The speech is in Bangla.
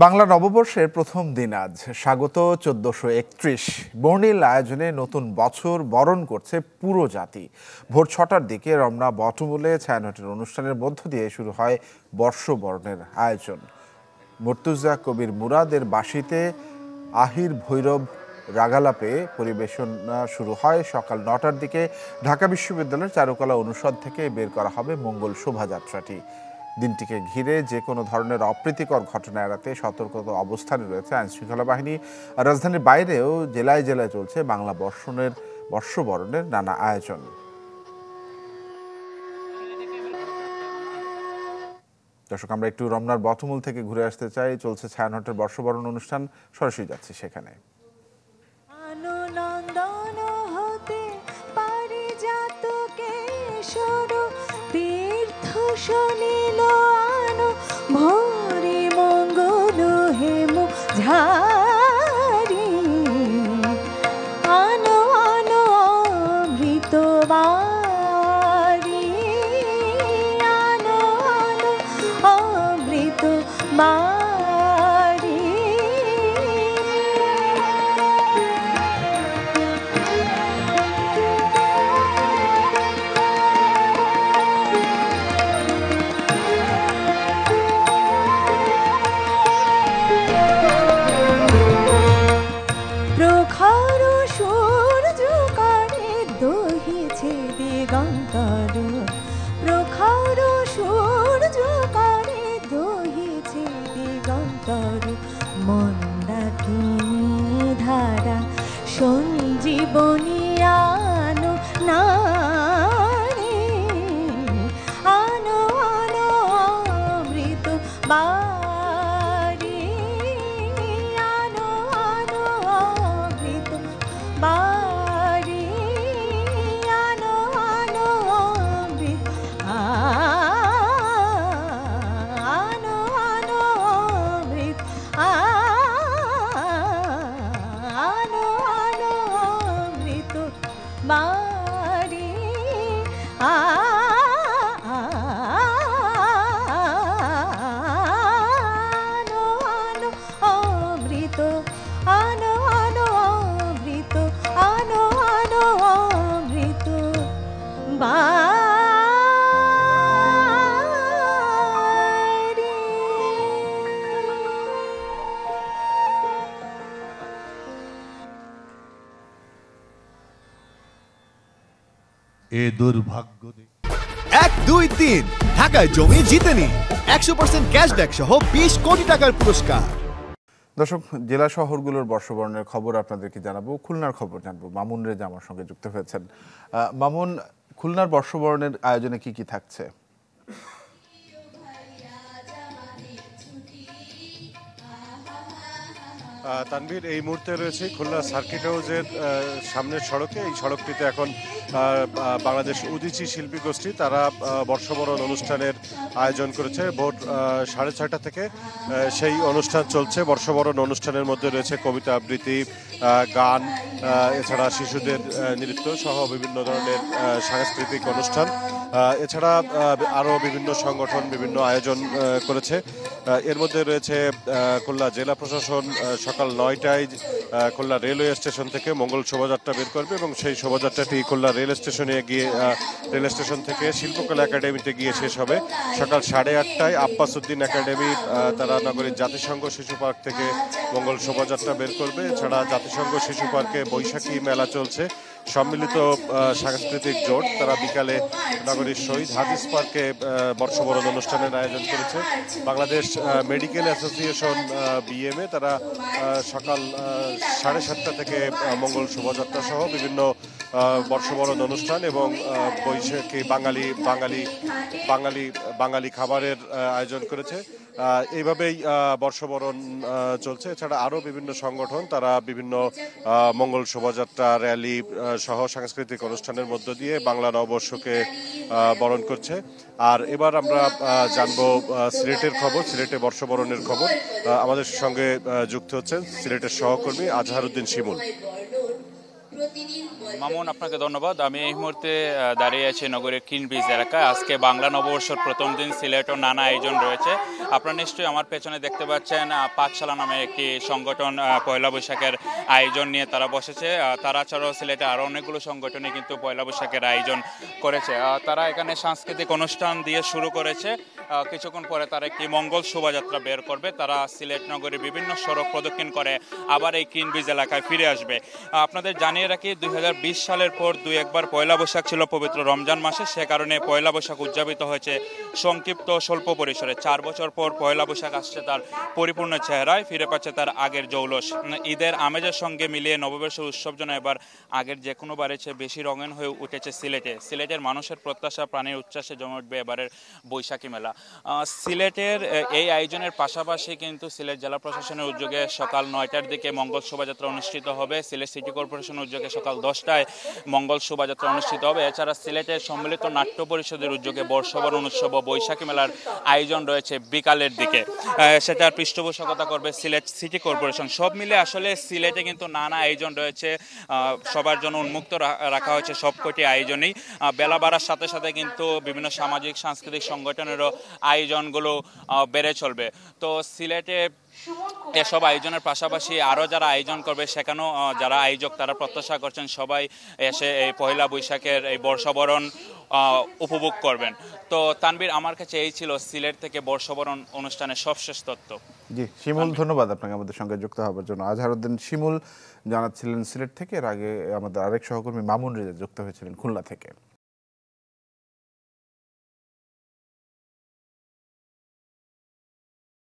বাংলা নববর্ষের প্রথম দিন আজ। স্বাগত 1431। বর্ণিল আয়োজনে নতুন বছর বরণ করছে পুরো জাতি। ভোর 6টার দিকে রমনা বটমূলে ছায়ানটের অনুষ্ঠানের মধ্য দিয়ে শুরু হয় বর্ষবরণের আয়োজন। মুর্তুজা কবির মুরাদের বাঁশিতে আহির ভৈরব রাগালাপে পরিবেশনা শুরু হয় সকাল 9টার দিকে। ঢাকা বিশ্ববিদ্যালয়ের চারুকলা অনুষদ থেকে বের করা হবে মঙ্গল শোভাযাত্রাটি। দিনটিকে ঘিরে যে কোনো ধরনের অপ্রীতিকর ঘটনা এড়াতে সতর্কতা অবস্থানে রয়েছে আইনশৃঙ্খলা বাহিনী। রাজধানীর বাইরেও জেলায় জেলায় চলছে বাংলা বর্ষবরণের নানা আয়োজন। দর্শক, আমরা একটু রমনার বটমূল থেকে ঘুরে আসতে চাই। চলছে ছায়ানটের বর্ষবরণ অনুষ্ঠান, সরাসরি যাচ্ছি সেখানে। ভোরে মঙ্গল হেম ঝারি আনো আনো অমৃত বারি আনো আনো অমৃত বারি। প্রখর সূর্য করে দহিছে দিগন্তর, প্রখর সূর্য করে দহিছে দিগন্তর। মন্দাকিনী ধারা সঞ্জীবনী আনো নারী আনো আনো অমৃত বারি আনো আনো অমৃত বারি আনো আনো অমৃত আনো আনো অমৃত আনো আনো অমৃত বারি আনো আনো অমৃত আনো আনো অমৃত আনো আনো অমৃত বারি। এ দুর্ভাগ্য 1, 2, 3 ঢাকায় জমি জিতে নিন 100% ক্যাশব্যাক সহ 20 কোটি টাকার পুরস্কার। দর্শক, জেলা শহরগুলোর বর্ষবরণের খবর আপনাদেরকে জানাবো। খুলনার খবর জানবো। মামুন রেজা আমার সঙ্গে যুক্ত হয়েছেন। মামুন, খুলনার বর্ষবরণের আয়োজনে কি কি থাকছে? তানভীর, এই মুহূর্তে রয়েছে খুলনা সার্কিট হাউসের সামনের সড়কে। এই সড়কটিতে এখন বাংলাদেশ উদীচী শিল্পী গোষ্ঠী তারা বর্ষবরণ অনুষ্ঠানের আয়োজন করেছে। ভোর 6:30 থেকে সেই অনুষ্ঠান চলছে। বর্ষবরণ অনুষ্ঠানের মধ্যে রয়েছে কবিতা আবৃত্তি, গান, এছাড়া শিশুদের নৃত্য সহ বিভিন্ন ধরনের সাংস্কৃতিক অনুষ্ঠান। এছাড়া আরও বিভিন্ন সংগঠন বিভিন্ন আয়োজন করেছে। এর মধ্যে রয়েছে খুলনা জেলা প্রশাসন সকাল 9টায় খুলনা রেলওয়ে স্টেশন থেকে মঙ্গল শোভাযাত্রা বের করবে এবং সেই শোভাযাত্রাটি খুলনা রেল স্টেশনে গিয়ে রেল স্টেশন থেকে শিল্পকলা একাডেমিতে গিয়ে শেষ হবে। সকাল 8:30টায় আব্বাস উদ্দিন একাডেমি তারা নগরীর জাতিসংঘ শিশু পার্ক থেকে মঙ্গল শোভাযাত্রা বের করবে। এছাড়া জাতিসংঘ শিশু পার্কে বৈশাখী মেলা চলছে। সম্মিলিত সাংস্কৃতিক জোট তারা বিকালে নগরীর শহীদ হাদিস পার্কে বর্ষবরণ অনুষ্ঠানের আয়োজন করেছে। বাংলাদেশ মেডিকেল অ্যাসোসিয়েশন বিএমএ তারা সকাল 7:30 থেকে মঙ্গল শোভাযাত্রা সহ বিভিন্ন বর্ষবরণ অনুষ্ঠান এবং বৈশাখী বাঙালি খাবারের আয়োজন করেছে। এইভাবেই বর্ষবরণ চলছে। এছাড়া আরও বিভিন্ন সংগঠন তারা বিভিন্ন মঙ্গল শোভাযাত্রা, র্যালি সহ সাংস্কৃতিক অনুষ্ঠানের মধ্য দিয়ে বাংলা নববর্ষকে বরণ করছে। আর এবার আমরা জানবো সিলেটের খবর, সিলেটে বর্ষবরণের খবর। আমাদের সঙ্গে যুক্ত হচ্ছেন সিলেটের সহকর্মী আজহারউদ্দিন শিমুল। মামুন, আপনাকে ধন্যবাদ। আমি এই মুহূর্তে দাঁড়িয়ে আছি নগরের কিন ব্রিজ এলাকায়। আজকে বাংলা নববর্ষের প্রথম দিন, সিলেটও নানা আয়োজন রয়েছে। আপনারা নিশ্চয়ই আমার পেছনে দেখতে পাচ্ছেন পাঠশালা নামে একটি সংগঠন পয়লা বৈশাখের আয়োজন নিয়ে তারা বসেছে। তারা ছাড়াও সিলেটে আরও অনেকগুলো সংগঠনই কিন্তু পয়লা বৈশাখের আয়োজন করেছে। তারা এখানে সাংস্কৃতিক অনুষ্ঠান দিয়ে শুরু করেছে। কিছুক্ষণ পরে তারা একটি মঙ্গল শোভাযাত্রা বের করবে। তারা সিলেট নগরীর বিভিন্ন সড়ক প্রদক্ষিণ করে আবার এই কিন ব্রিজ এলাকায় ফিরে আসবে। আপনাদের জানিয়ে রাখি, 2020 সালের পর দুই একবার পয়লা বৈশাখ ছিল পবিত্র রমজান মাসে, সে কারণে পয়লা বৈশাখ উদযাপিত হয়েছে সংক্ষিপ্ত স্বল্প পরিসরে। 4 বছর পর পয়লা বৈশাখ আসছে তার পরিপূর্ণ চেহারায়, ফিরে পাচ্ছে তার আগের জৌলস। ঈদের আমেজের সঙ্গে মিলিয়ে নববর্ষের উৎসব যেন এবার আগের যে কোনো বারের চেয়ে বেশি রঙিন হয়ে উঠেছে সিলেটের মানুষের প্রত্যাশা, প্রাণের উচ্ছ্বাসে জমে উঠবে এবারের বৈশাখী মেলা। সিলেটের এই আয়োজনের পাশাপাশি কিন্তু সিলেট জেলা প্রশাসনের উদ্যোগে সকাল 9টার দিকে মঙ্গল শোভাযাত্রা অনুষ্ঠিত হবে। সিলেট সিটি কর্পোরেশনের উদ্যোগে সকাল 10টায় মঙ্গল শোভাযাত্রা অনুষ্ঠিত হবে। এছাড়া সিলেটের সম্মিলিত নাট্য পরিষদের উদ্যোগে বর্ষবরণ উৎসব ও বৈশাখী মেলার আয়োজন রয়েছে বিকালের দিকে। সেটার পৃষ্ঠপোষকতা করবে সিলেট সিটি কর্পোরেশন। সব মিলে আসলে সিলেটে কিন্তু নানা আয়োজন রয়েছে, সবার জন্য উন্মুক্ত রাখা হয়েছে সবকটি আয়োজনই। বেলা বাড়ার সাথে সাথে কিন্তু বিভিন্ন সামাজিক সাংস্কৃতিক সংগঠনেরও আয়োজনগুলো বেড়ে চলবে। তো সিলেটে এসব আয়োজনের পাশাপাশি আরও যারা আয়োজন করবে, সেখানেও যারা আয়োজক তারা প্রত্যাশা করছেন সবাই এসে এই পয়লা বৈশাখের এই বর্ষবরণ উপভোগ করবেন। তো তানবীর, আমার কাছে এই ছিল সিলেট থেকে বর্ষবরণ অনুষ্ঠানের সবশেষ তথ্য। জি শিমুল, ধন্যবাদ আপনাকে আমাদের সঙ্গে যুক্ত হওয়ার জন্য। আজহারউদ্দিন শিমুল জানাচ্ছিলেন সিলেট থেকে। এর আগে আমাদের আরেক সহকর্মী মামুন রেজা যুক্ত হয়েছিলেন খুলনা থেকে।